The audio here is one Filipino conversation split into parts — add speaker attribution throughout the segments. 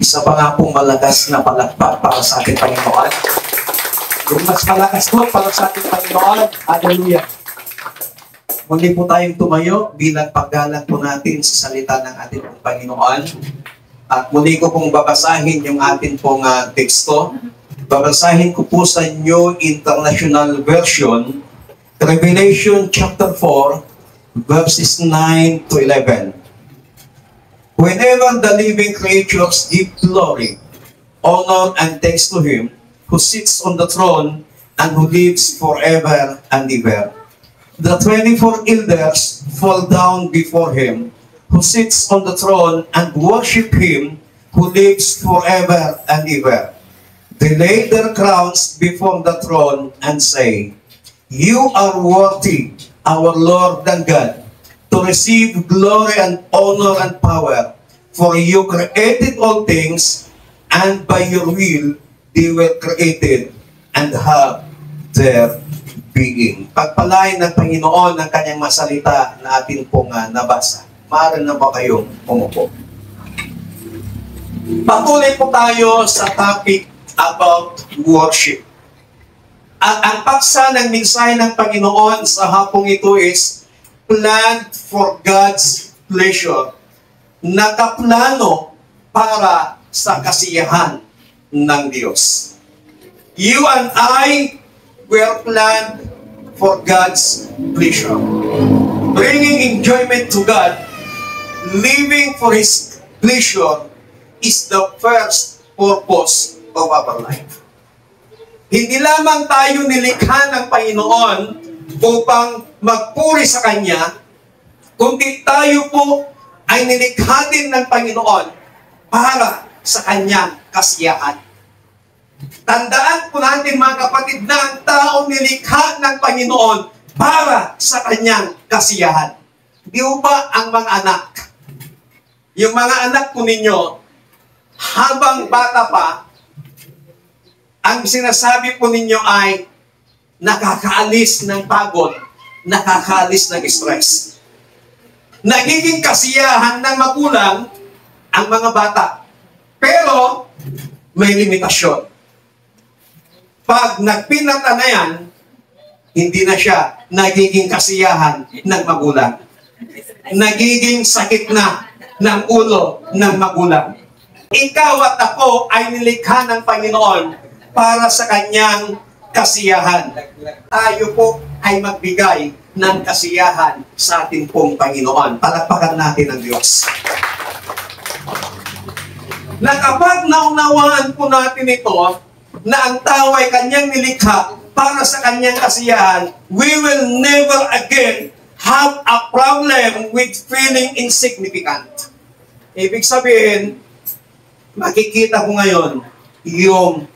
Speaker 1: Isa pa nga pong malakas na palakpak para sa ating Panginoon. Yung mas malakas po para sa ating Panginoon. Hallelujah. Muli po tayong tumayo bilang paggalang po natin sa salita ng ating Panginoon. At muli ko pong babasahin yung ating pong teksto. Babasahin ko po sa New International Version, Revelation chapter 4, verses 9 to 11. Whenever the living creatures give glory, honor, and thanks to Him who sits on the throne and who lives forever and ever, the 24 elders fall down before Him who sits on the throne and worship Him who lives forever and ever. They lay their crowns before the throne and say, "You are worthy, our Lord and God, to receive glory and honor and power, for you created all things, and by your will they were created and have their being." Pagpalain ng Panginoon ang kanyang masalita na atin pong nabasa. Maaari na ba kayong umupo? Patuloy po tayo sa topic about worship. At ang paksa ng mensahe ng Panginoon sa hapong ito is planned for God's pleasure. Nakaplano para sa kasiyahan ng Diyos. You and I were planned for God's pleasure. Bringing enjoyment to God, living for His pleasure is the first purpose of our life. Hindi lamang tayo nilikha ng Panginoon upang magpuri sa Kanya, kundi tayo po ay nilikha din ng Panginoon para sa Kanyang kasiyahan. Tandaan po natin mga kapatid na ang taong nilikha ng Panginoon para sa Kanyang kasiyahan. Di ba ang mga anak? Yung mga anak po ninyo, habang bata pa, ang sinasabi po ninyo ay nakakaalis ng pagod, nakakaalis ng stress. Nagiging kasiyahan ng magulang ang mga bata. Pero may limitasyon. Pag nagpinata na yan, hindi na siya nagiging kasiyahan ng magulang. Nagiging sakit na ng ulo ng magulang. Ikaw at ako ay nilikha ng Panginoon para sa Kanyang kasiyahan. Tayo po ay magbigay ng kasiyahan sa ating pong Panginoon. Palakpakan natin ang Diyos. Na kapag naunawaan po natin ito, na ang tao ay Kanyang nilikha para sa Kanyang kasiyahan, we will never again have a problem with feeling insignificant. Ibig sabihin, makikita ko ngayon yung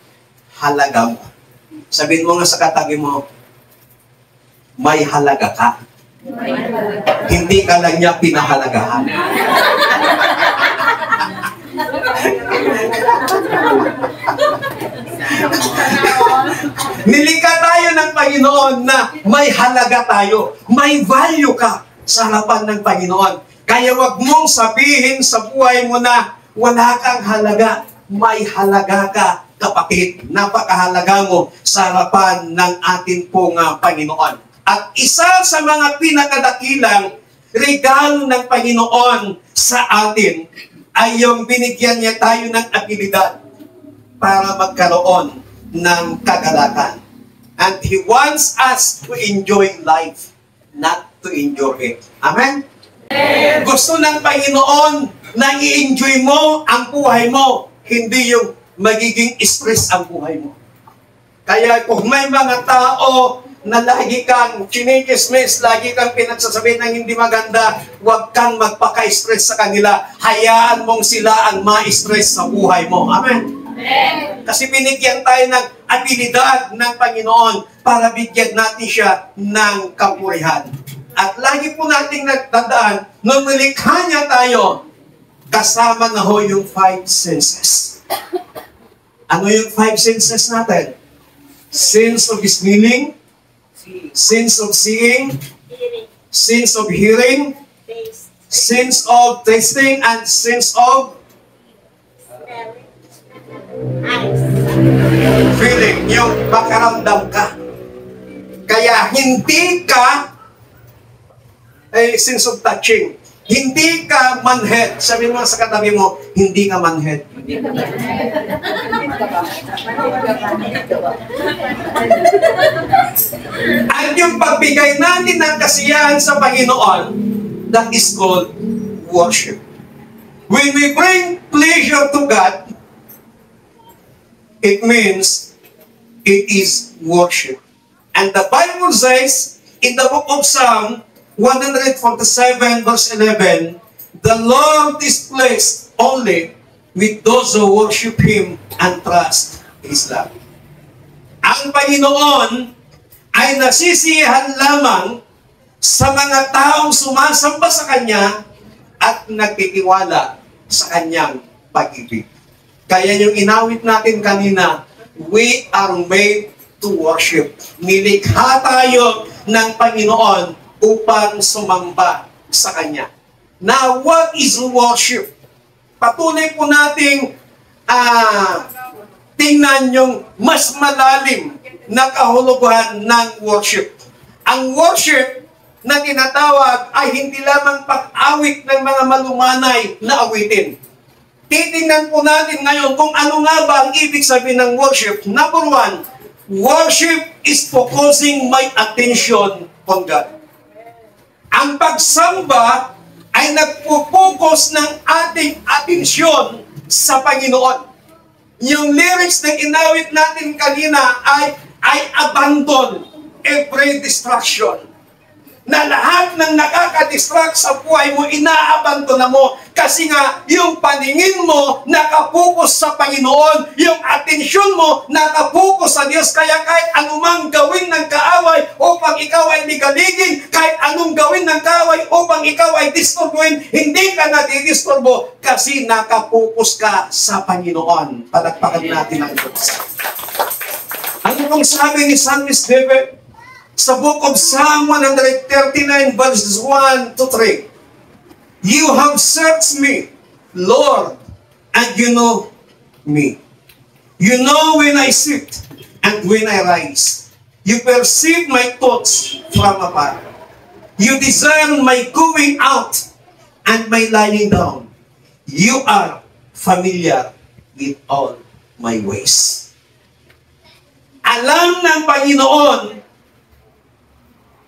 Speaker 1: halaga mo. Sabihin mo nga sa katabi mo, may halaga ka. Hindi ka lang niya pinahalagahan. Nilikha tayo ng Panginoon na may halaga tayo. May value ka sa harapan ng Panginoon. Kaya wag mong sabihin sa buhay mo na wala kang halaga. May halaga ka, kapatid. Napakahalaga mo sa harapan ng ating pong Panginoon. At isa sa mga pinakadakilang regalo ng Panginoon sa atin ay yung binigyan niya tayo ng abilidad para magkaroon ng kagalakan. And He wants us to enjoy life, not to endure it. Amen? Amen. Gusto ng Panginoon na i-enjoy mo ang buhay mo, hindi yung magiging stress ang buhay mo. Kaya kung may mga tao na lagi kang chinikismis, lagi kang pinagsasabihin ng hindi maganda, huwag kang magpaka-stress sa kanila. Hayaan mong sila ang ma-stress sa buhay mo. Amen? Amen. Kasi binigyan tayo ng abilidad ng Panginoon para bigyan natin siya ng kapurihan. At lagi po nating nagtandaan, nung nilikha niya tayo, kasama na ho yung 5 senses. Ano yung 5 senses natin? Sense of smelling, sense of seeing, sense of hearing, sense of tasting, and sense of yung makaramdam ka. Kaya hindi ka sense of touching. Hindi ka manhead. Sabi mo sa katabi mo, hindi ka manhead. At yung pagbigay natin ng kasiyahan sa Panginoon, that is called worship. When we bring pleasure to God, it means it is worship. And the Bible says in the book of Psalm 147 verse 11, the Lord is pleased only with those who worship Him and trust His love. Ang Panginoon ay nasisiyahan lamang sa mga taong sumasamba sa Kanya at nagtitiwala sa Kanyang pag-ibig. Kaya yung inawit natin kanina, we are made to worship. Nilikha tayo ng Panginoon upang sumamba sa Kanya. Now, what is worship? Patuloy po nating tingnan yung mas malalim na kahulugan ng worship. Ang worship na tinatawag ay hindi lamang pag-awit ng mga malumanay na awitin. Titingnan po natin ngayon kung ano nga ba ang ibig sabihin ng worship. Number one, worship is focusing my attention on God. Ang pagsamba ay nagpo-focus ng ating atensyon sa Panginoon. Yung lyrics na inawit natin kanina ay abandon every distraction. Na lahat ng nakaka-distract sa buhay mo, inaabandona mo. Kasi nga, yung paningin mo nakapokus sa Panginoon, yung atensyon mo nakapokus sa Diyos. Kaya kahit anumang gawin ng kaaway upang ikaw ay ligaligin, kahit anong gawin ng kaaway upang ikaw ay disturbuin, hindi ka nadidisturbo kasi nakapokus ka sa Panginoon. Palakpakan natin ang Diyos. Ano pong sabi ni Psalmist David? Sa book of Psalm 139 verses 1 to 3. You have searched me, Lord, and you know me. You know when I sit and when I rise. You perceive my thoughts from afar. You discern my going out and my lying down. You are familiar with all my ways. Alam ng Panginoon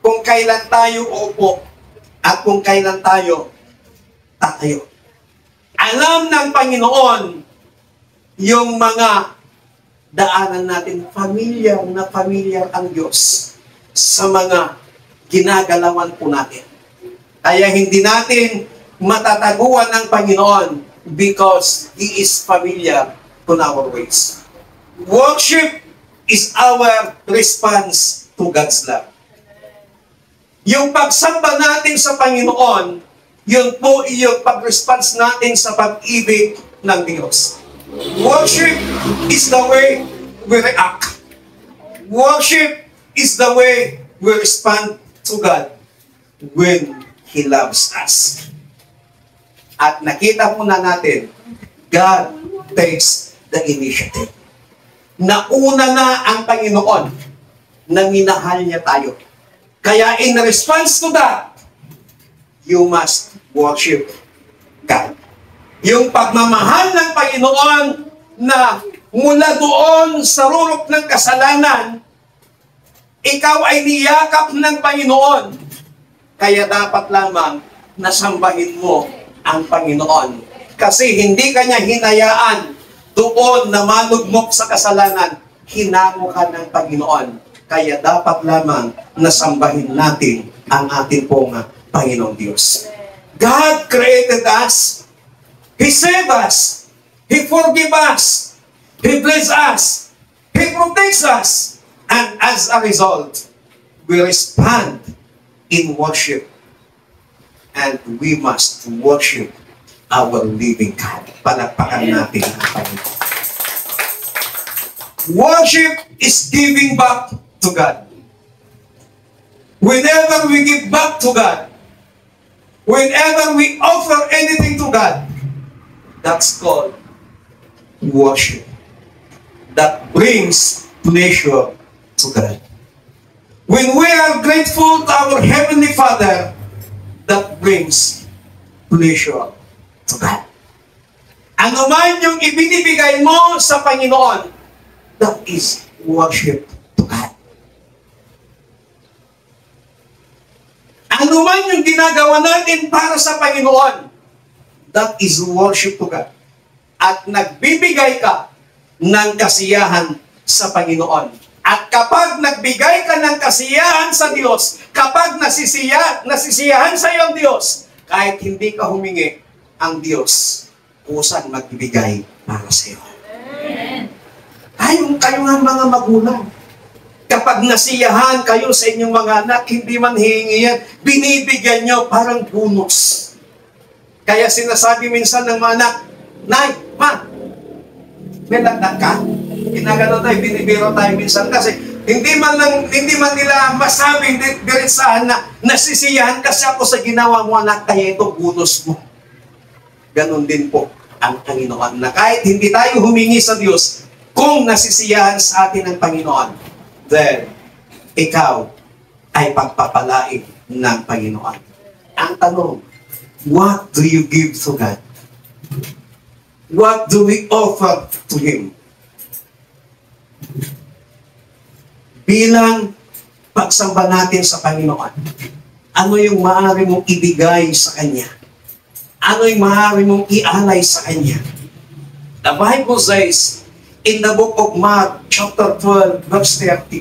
Speaker 1: kung kailan tayo uupo at kung kailan tayo tatayo. Alam ng Panginoon yung mga daanan natin. Familiar na familiar ang Diyos sa mga ginagalawan po natin. Kaya hindi natin matataguan ng Panginoon because He is familiar to our ways. Worship is our response to God's love. Yung pagsamba natin sa Panginoon, yun po yung pag-response natin sa pag-ibig ng Diyos. Worship is the way we react. Worship is the way we respond to God when He loves us. At nakita po na natin, God takes the initiative. Nauna na ang Panginoon na minahal niya tayo. Kaya in response to that, you must worship God. Yung pagmamahal ng Panginoon na mula doon sa rurok ng kasalanan, ikaw ay niyakap ng Panginoon. Kaya dapat lamang nasambahin mo ang Panginoon. Kasi hindi ka niya hinayaan doon na malugmok sa kasalanan. Hinamo ka ng Panginoon. Kaya dapat lamang nasambahin natin ang ating pong Panginoong Diyos. God created us. He saved us. He forgive us. He bless us. He protects us. And as a result, we respond in worship. And we must worship our living God. Palakpakan natin ang Panginoon. Worship is giving back to God. Whenever we give back to God, whenever we offer anything to God, that's called worship. That brings pleasure to God. When we are grateful to our Heavenly Father, that brings pleasure to God. Ano man yung ibinibigay mo sa Panginoon, that is worship to God. Ano man yung ginagawa natin para sa Panginoon, that is worship to God. At nagbibigay ka ng kasiyahan sa Panginoon. At kapag nagbigay ka ng kasiyahan sa Diyos, kapag nasisiyahan sa iyo ang Diyos, kahit hindi ka humingi, ang Diyos kusang magbibigay para sa iyo. Ayon kayo ng mga magulang. Kapag nasiyahan kayo sa inyong mga anak, hindi man hihingi yan, binibigyan nyo parang bonus. Kaya sinasabi minsan ng mga anak, Nay, Ma, may lagdag ka? Ginagano tayo, binibiro tayo minsan kasi hindi man nila masabi diretsahan na nasisiyahan kasi ako sa ginawa mo anak, kaya ito bonus mo. Ganon din po ang Panginoon na kahit hindi tayo humingi sa Diyos, kung nasisiyahan sa atin ang Panginoon, then ikaw ay pagpapalain ng Panginoon. Ang tanong, what do you give to God? What do we offer to Him? Bilang pagsamba natin sa Panginoon, ano yung maaari mong ibigay sa Kanya? Ano yung maaari mong ialay sa Kanya? The Bible says, in the book of Mark, chapter 12, verse 30,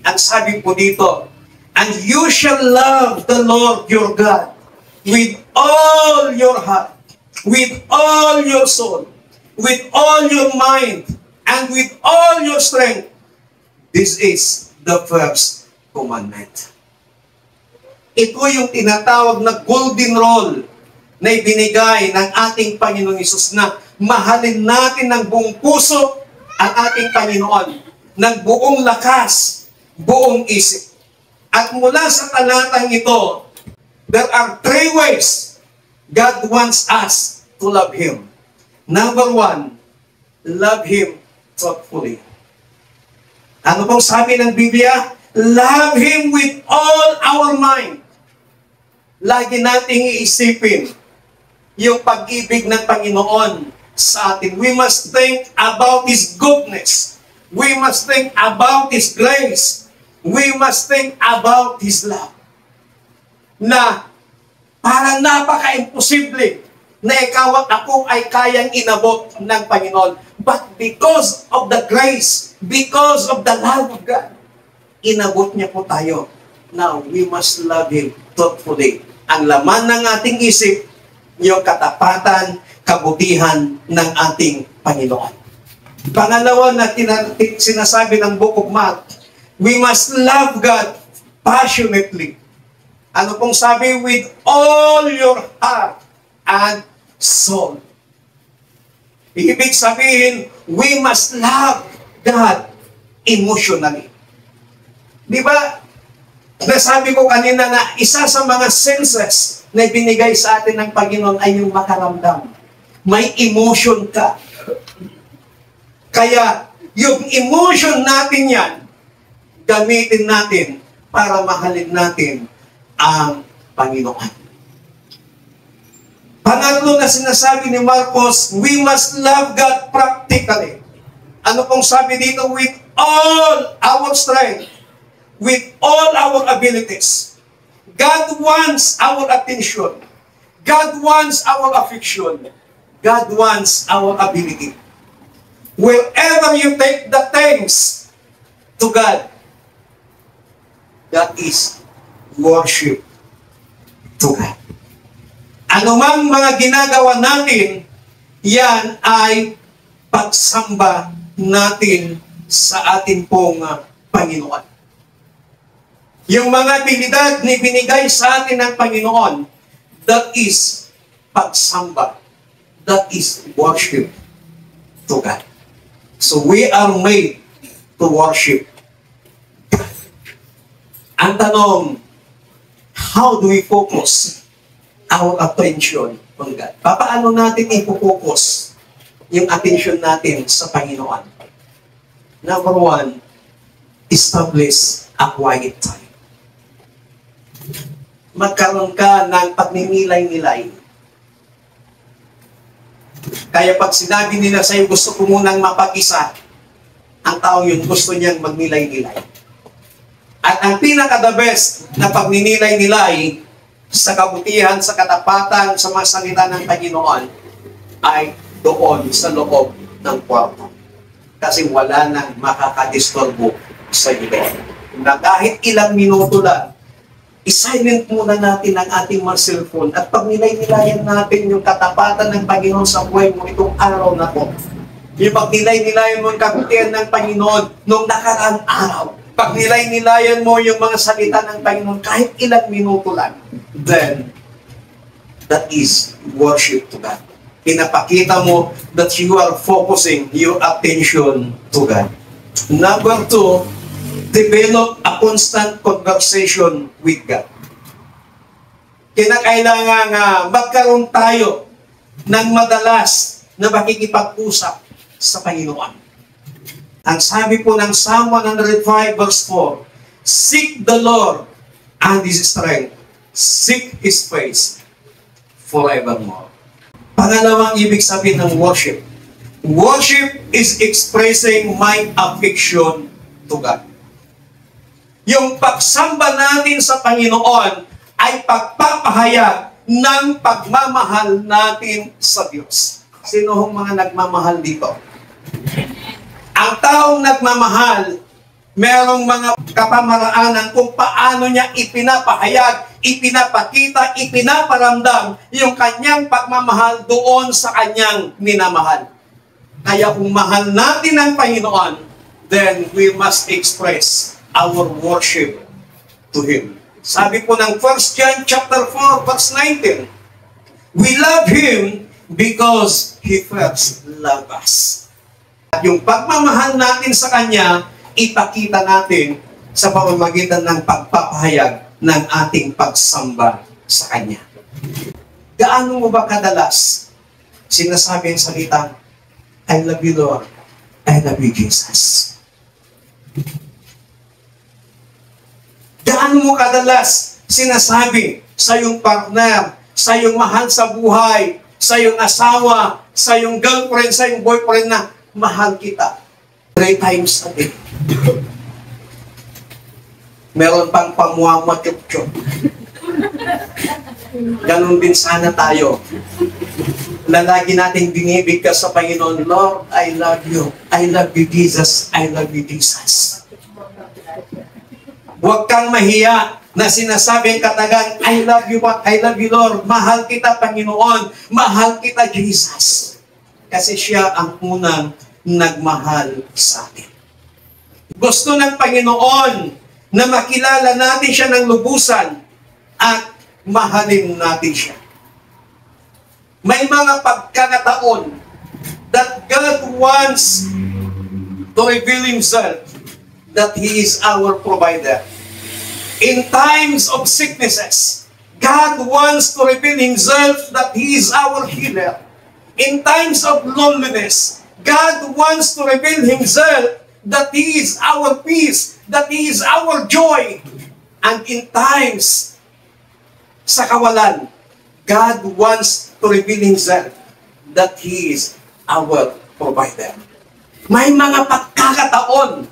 Speaker 1: ang sabi po dito, and you shall love the Lord your God with all your heart, with all your soul, with all your mind, and with all your strength. This is the first commandment. Ito yung tinatawag na golden rule na ibinigay ng ating Panginoong Hesus na mahalin natin ng buong puso ang ating Panginoon, ng buong lakas, buong isip. At mula sa talatang ito, there are three ways God wants us to love Him. Number one, love Him thoughtfully. Ano pong sabi ng Biblia? Love Him with all our mind. Lagi nating iisipin yung pag-ibig ng Panginoon sa atin. We must think about His goodness. We must think about His grace. We must think about His love. Na parang napaka-imposible na ikaw at ako ay kayang inabot ng Panginoon. But because of the grace, because of the love of God, inabot niya po tayo. Now, we must love Him thoughtfully. Ang laman ng ating isip, yung katapatan, kabutihan ng ating Panginoon. Pangalawa na sinasabi ng Book of Mark, we must love God passionately. Ano pong sabi? With all your heart and soul. Ibig sabihin, we must love God emotionally. Di ba? Nasabi ko kanina na isa sa mga senses na ibinigay sa atin ng Panginoon ay yung makaramdam. May emotion ka. Kaya, yung emotion natin yan, gamitin natin para mahalin natin ang Panginoon. Pangatlo na sinasabi ni Marcos, we must love God practically. Ano pong sabi dito? With all our strength, with all our abilities. God wants our attention. God wants our affection. God wants our ability. Wherever you take the things to God, that is worship to God. Anumang mga ginagawa natin, yan ay pagsamba natin sa ating pong Panginoon. Yung mga abilidad na binigay sa atin ng Panginoon, that is pagsamba. That is worship to God. So we are made to worship God. Ang tanong, how do we focus our attention on God? Paano natin ipo-focus yung attention natin sa Panginoon? Number one, establish a quiet time. Magkaroon ka ng pagninilay-nilay. Kaya pag sinabi nila sa'yo, gusto ko munang mapag-isa, ang tao yun gusto niyang magnilay-nilay. At ang pinaka-the best na pagninilay-nilay sa kabutihan, sa katapatan, sa mga salita ng Panginoon ay doon sa loob ng kwarto. Kasi wala nang makakadisturbo sa iyo. Na kahit ilang minuto lang, i-silent muna natin ang ating mga cellphone at pag nilay-nilayan natin yung katapatan ng Panginoon sa buhay mo itong araw na to. Yung pag nilay-nilayan mo ang kabutihan ng Panginoon nung nakaraang araw. Pag nilay-nilayan mo yung mga salita ng Panginoon kahit ilang minuto lang, then that is worship to God. Pinapakita mo that you are focusing your attention to God. Number 2, develop a constant conversation with God. Kinakailangan magkaroon tayo ng madalas na makikipag-usap sa Panginoon. Ang sabi po ng Psalm 105 verse 4, seek the Lord and His strength. Seek His face forevermore. Pangalawang ibig sabihin ng worship. Worship is expressing my affection to God. Yung pagsamba natin sa Panginoon ay pagpapahayag ng pagmamahal natin sa Diyos. Sino hong mga nagmamahal dito? Ang taong nagmamahal, merong mga kapamaraanan kung paano niya ipinapahayag, ipinapakita, ipinaparamdam yung kanyang pagmamahal doon sa kanyang minamahal. Kaya kung mahal natin ang Panginoon, then we must express our worship to Him. Sabi po ng 1 John chapter 4 verse 19, we love Him because He first loved us. At yung pagmamahal natin sa Kanya, ipakita natin sa pamamagitan ng pagpapahayag ng ating pagsamba sa Kanya. Gaano mo ba kadalas sinasabi ang salitang, I love you Lord, I love you Jesus? Gaano mo kadalas sinasabi sa iyong partner, sa iyong mahal sa buhay, sa iyong asawa, sa iyong girlfriend, sa iyong boyfriend na mahal kita 3 times a day. Meron pang pamuama chup-chup. Ganon din sana tayo. Na lagi nating binibigkas sa Panginoon, Lord, I love you. I love you, Jesus. I love you, Jesus. Huwag kang mahiya na sinasabi ang katagang, I love you, Lord. Mahal kita, Panginoon. Mahal kita, Jesus. Kasi siya ang unang nagmahal sa atin. Gusto ng Panginoon na makilala natin siya ng lubusan at mahalin natin siya. May mga pagkakataon that God wants to reveal Himself that He is our provider. In times of sicknesses, God wants to reveal Himself that He is our healer. In times of loneliness, God wants to reveal Himself that He is our peace, that He is our joy. And in times sa kawalan, God wants to reveal Himself that He is our provider. May mga pagkakataon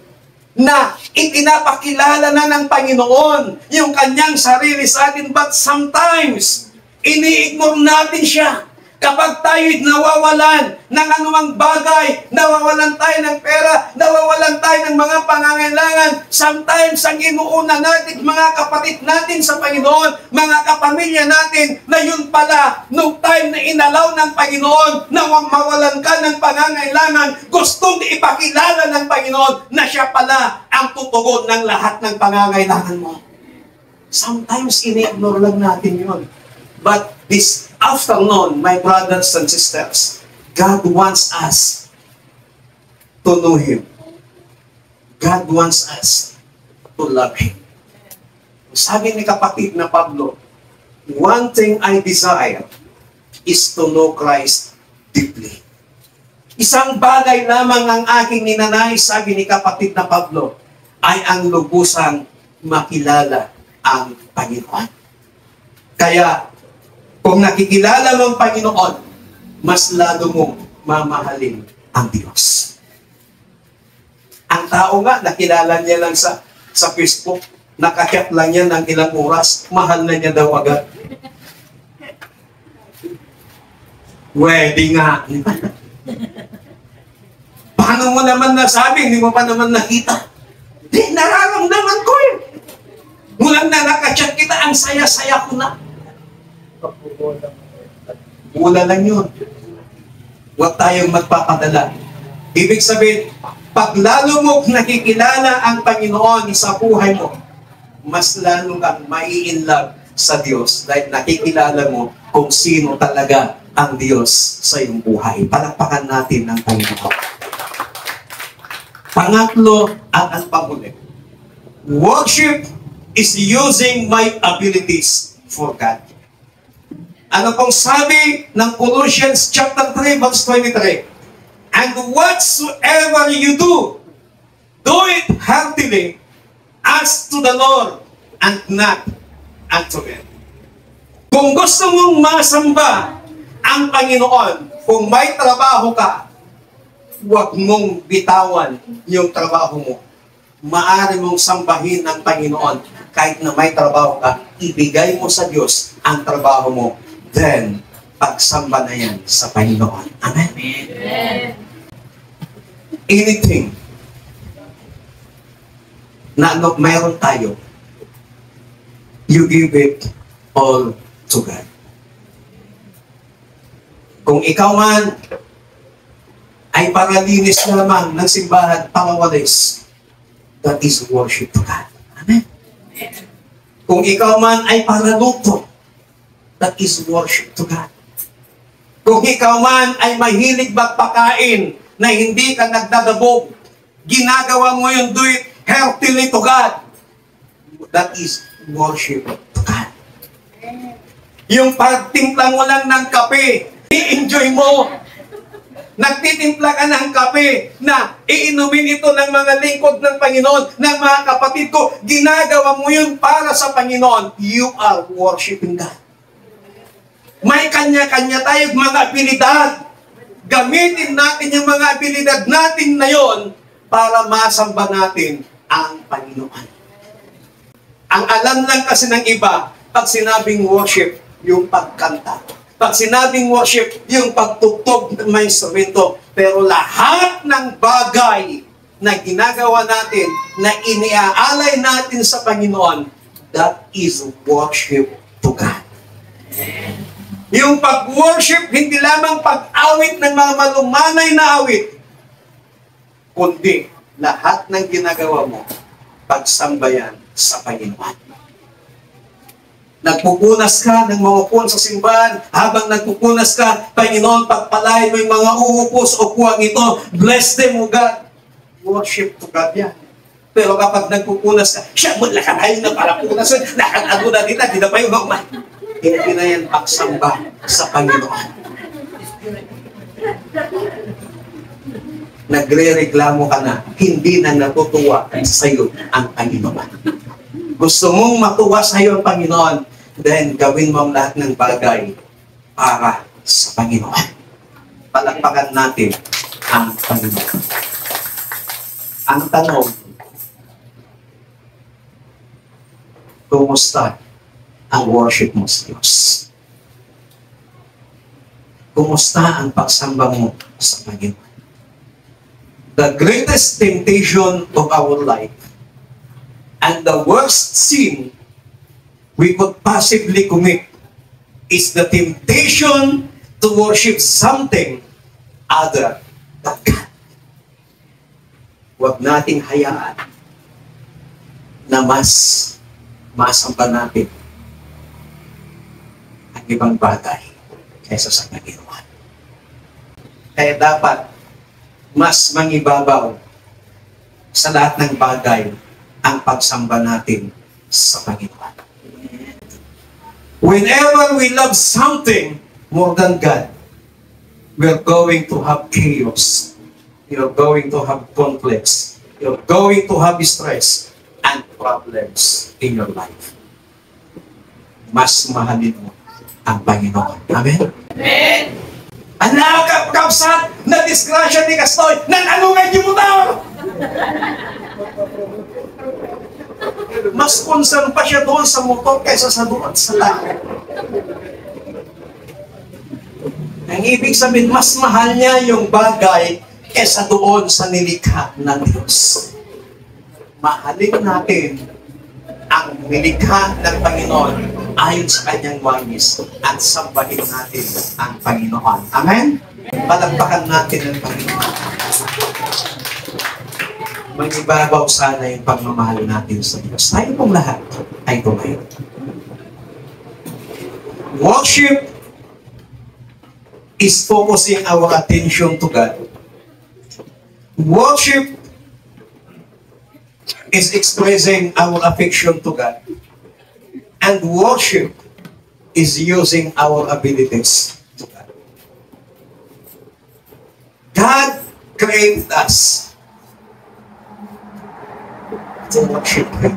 Speaker 1: na ipinapakilala na ng Panginoon yung kanyang sarili sa atin, but sometimes, ini-ignore natin siya. Kapag tayo'y nawawalan ng anumang bagay, nawawalan tayo ng pera, nawawalan tayo ng mga pangangailangan, sometimes ang inuuna natin, mga kapatid natin sa Panginoon, mga kapamilya natin, na yun pala, nung time na inalaw ng Panginoon, na mawalan ka ng pangangailangan, gustong ipakilala ng Panginoon na siya pala ang tutugon ng lahat ng pangangailangan mo. Sometimes ini-ignore lang natin yun. But this afternoon, my brothers and sisters, God wants us to know Him. God wants us to love Him. Sabi ni kapatid na Pablo, one thing I desire is to know Christ deeply. Isang bagay lamang ang aking ninanais, sabi ni kapatid na Pablo, ay ang lubusang makilala ang Panginoon. Kaya, kung nakikilala mo ang Panginoon, mas lalo mong mamahalin ang Diyos. Ang tao nga, nakilala niya lang sa Facebook, nakachat lang niya ng ilang oras, mahal na niya daw agad. Pwede nga. Paano mo naman nasabi? Hindi mo pa naman nakita. Di, nararamdaman ko yun. Mulang na nakachat kita, ang saya-saya ko na. Mula lang yun. Huwag tayong magpapadala. Ibig sabihin, pag lalo mo nakikilala ang Panginoon sa buhay mo, mas lalo kang mai-inlove sa Diyos dahil nakikilala mo kung sino talaga ang Diyos sa iyong buhay. Palakpakan natin ang Panginoon. Pangatlo at ang panghuli. Worship is using my abilities for God. Ano pong sabi ng Colossians chapter 3 verse 23? And whatsoever you do it heartily as to the Lord and not unto men. Kung gusto mong masamba ang Panginoon, kung may trabaho ka, huwag mong bitawan yung trabaho mo. Maaari mong sambahin ng Panginoon kahit na may trabaho ka, ibigay mo sa Diyos ang trabaho mo. Then, pagsamba na yan sa Panginoon. Amen? Amen. Anything na mayroon tayo, you give it all to God. Kung ikaw man ay paralinis lamang ng simbahan, pangawalis, that is worship to God. Amen? Kung ikaw man ay paraluto, that is worship to God. Kung ikaw man ay mahilig magpakain, na hindi ka nagdadabog, ginagawa mo yung do it heartily to God. That is worship to God. Yung pagtimpla mo lang ng kape, i-enjoy mo. Nagtitimpla ka ng kape na iinumin ito ng mga lingkod ng Panginoon, ng mga kapatid ko, ginagawa mo yun para sa Panginoon. You are worshiping God. May kanya-kanya tayong mga abilidad. Gamitin natin yung mga abilidad natin na yon para masamba natin ang Panginoon. Ang alam lang kasi ng iba, pag sinabing worship, yung pagkanta. Pag sinabing worship, yung pagtugtog ng mga instrumento. Pero lahat ng bagay na ginagawa natin, na iniaalay natin sa Panginoon, that is worship to God. Yung pag-worship, hindi lamang pag-awit ng mga malumanay na awit, kundi lahat ng ginagawa mo, pagsambayan sa Panginoon. Nagpupunas ka ng mga upuan sa simbahan, habang nagpupunas ka, Panginoon, pagpalain mo yung mga uupos o upuan ito, bless them, O God. Worship to God yan. Pero kapag nagpupunas ka, siya mo lakanayin na para punas, nakanago na dito, di na pa yung magmay. Hindi na yan pagsamba sa Panginoon. Nagre-reklamo ka na, hindi na natutuwa sa iyo ang Panginoon. Gusto mong matuwa sa iyo ang Panginoon, then gawin mo ang lahat ng bagay para sa Panginoon. Palakpakan natin ang Panginoon. Ang tanong, kumusta ang worship mo sa Diyos? Kumusta ang pagsamba mo sa Panginoon? The greatest temptation of our life and the worst sin we could possibly commit is the temptation to worship something other than God. Huwag nating hayaan na mas masamba natin ang ibang bagay kaysa sa Panginoon. Kaya dapat mas mangibabaw sa lahat ng bagay ang pagsamba natin sa Panginoon. Whenever we love something more than God, we're going to have chaos. You're going to have conflicts you're going to have stress and problems in your life. Mas mahalin mo ang Panginoon. Amen? Amen! Anak, kapsat, na disgrasya ni Kastoy, nananungan yung motor! Mas concern pa siya doon sa motor kaysa sa doon sa langit. Ang ibig sabihin, mas mahal niya yung bagay kaysa doon sa nilikha ng Diyos. Mahalin natin ang nilikha ng Panginoon ayon sa kanyang wangis at sambahin natin ang Panginoon. Amen? Palakpakan natin ang Panginoon. Mag-ibabaw sana yung pagmamahal natin sa Diyos. Tayo pong lahat ay tumayo. Worship is focusing our attention to God. Worship is expressing our affection to God. And worship is using our abilities to God. God created us to worship Him.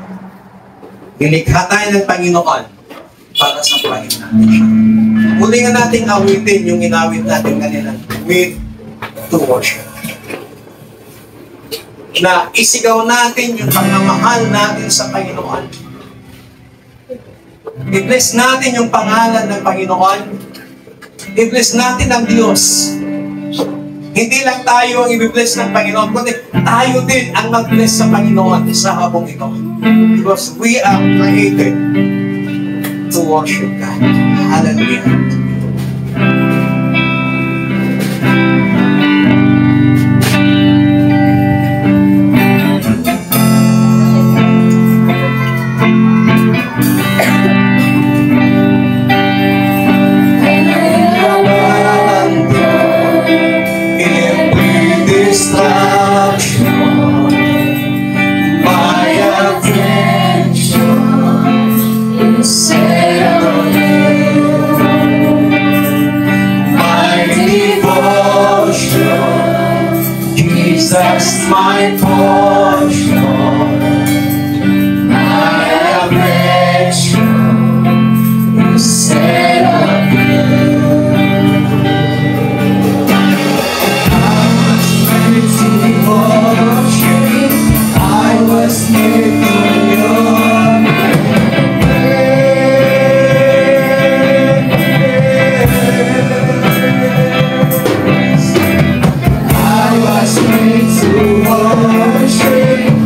Speaker 1: Nilikha tayo ng Panginoon para sambahin natin siya. Muli nga nating awitin yung inawit natin kanina with to worship. Na isigaw natin yung pagmamahal natin sa Panginoon. I-bless natin yung pangalan ng Panginoon. I-bless natin ang Diyos. Hindi lang tayo ang i-bless ng Panginoon, kundi tayo din ang mag-bless sa Panginoon sa habang ito. Because we are created to worship God. Hallelujah.
Speaker 2: Jesus, my portion, my affection is set on you. I was made for your praise. I was made to worship.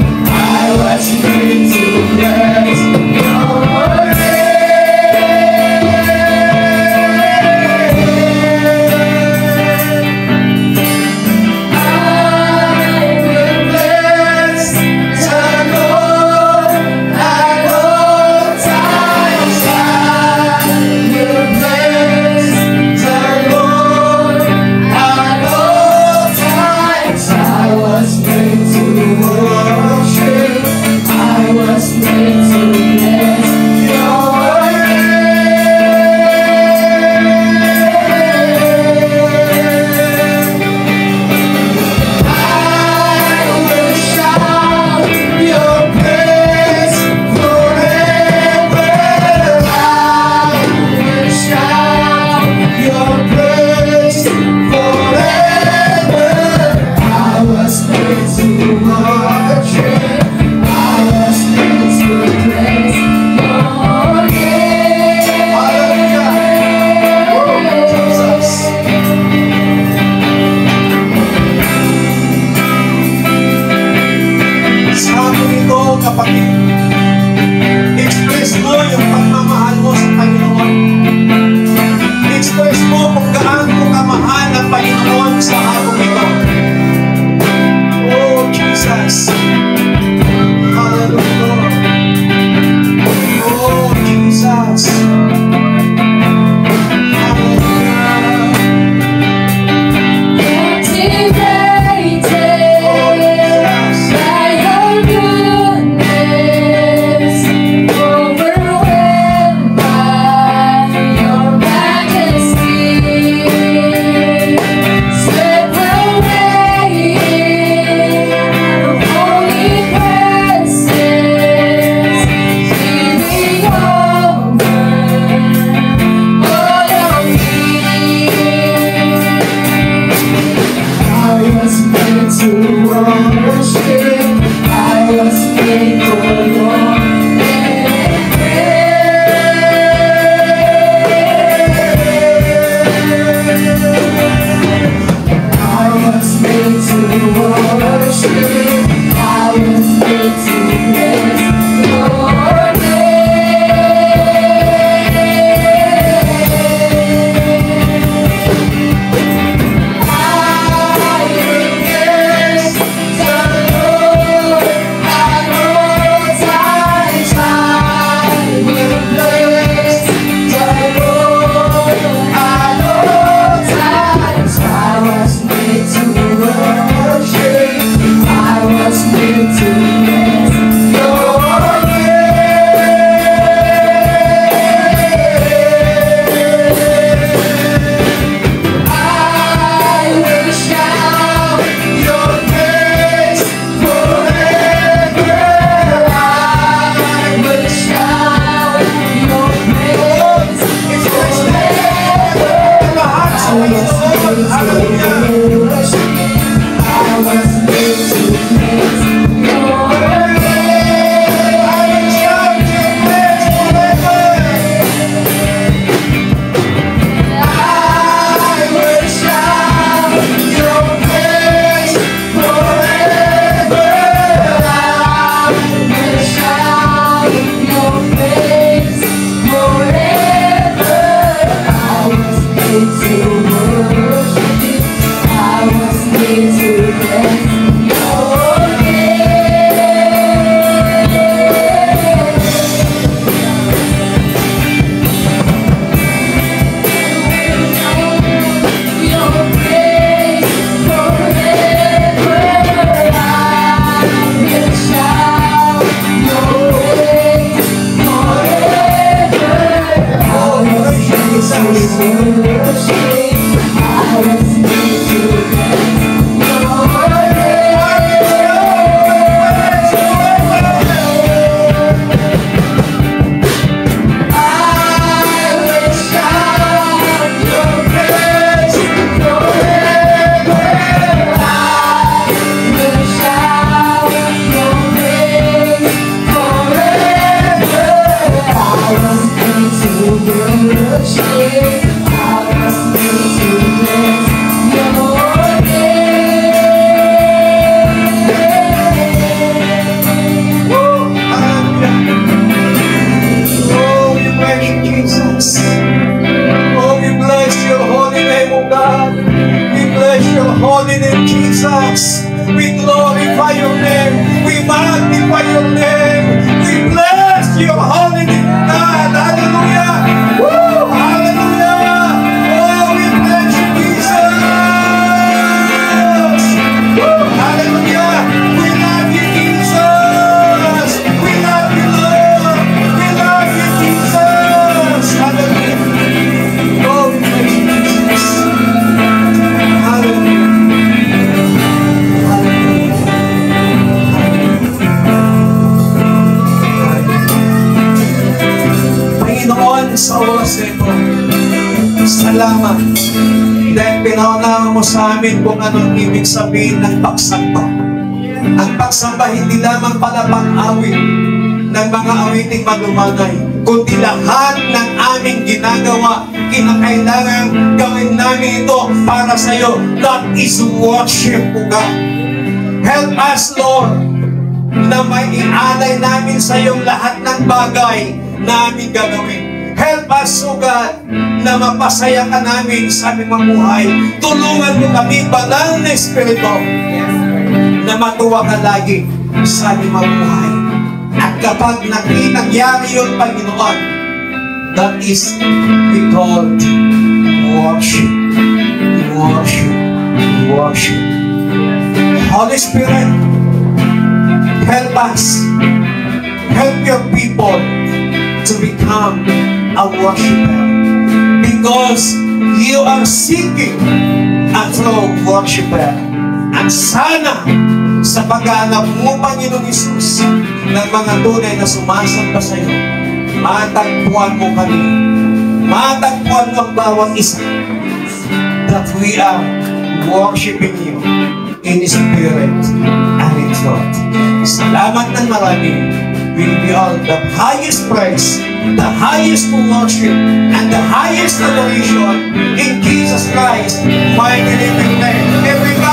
Speaker 2: to worship. I was made for your I was made to worship. I was made to bless your
Speaker 1: Salamat dahil pinaunawa mo sa amin kung anong ibig sabihin ng pagsamba. Ang pagsamba hindi lamang pala pang-awit ng mga awiting malumanay, kundi lahat ng aming ginagawa, kinakailangan gawin namin ito para sa iyo. That is worship, O God. Help us, Lord, na may ialay namin sa iyo lahat ng bagay na aming gagawin. Help us, O God, na mapasaya ka namin sa aming mamuhay. Tulungan mo kami, banal na Espiritu, na matuwa ka lagi sa aming mamuhay. At kapag nangyari yun, Panginoon, that is we called worship. Worship. Worship. Holy Spirit, help us. Help your people to become a worshiper, because you are seeking a true worshiper. At sana sa paghahanap mo, Panginoon Isus, ng mga tunay na sumasamba sa iyo, matagpuan mo kami, matagpuan mo ang bawat isa, that we are worshiping you in spirit and in truth. Salamat ng marami. We give you all the highest praise, the highest worship, and the highest adoration in Jesus Christ, mighty name we pray. Everybody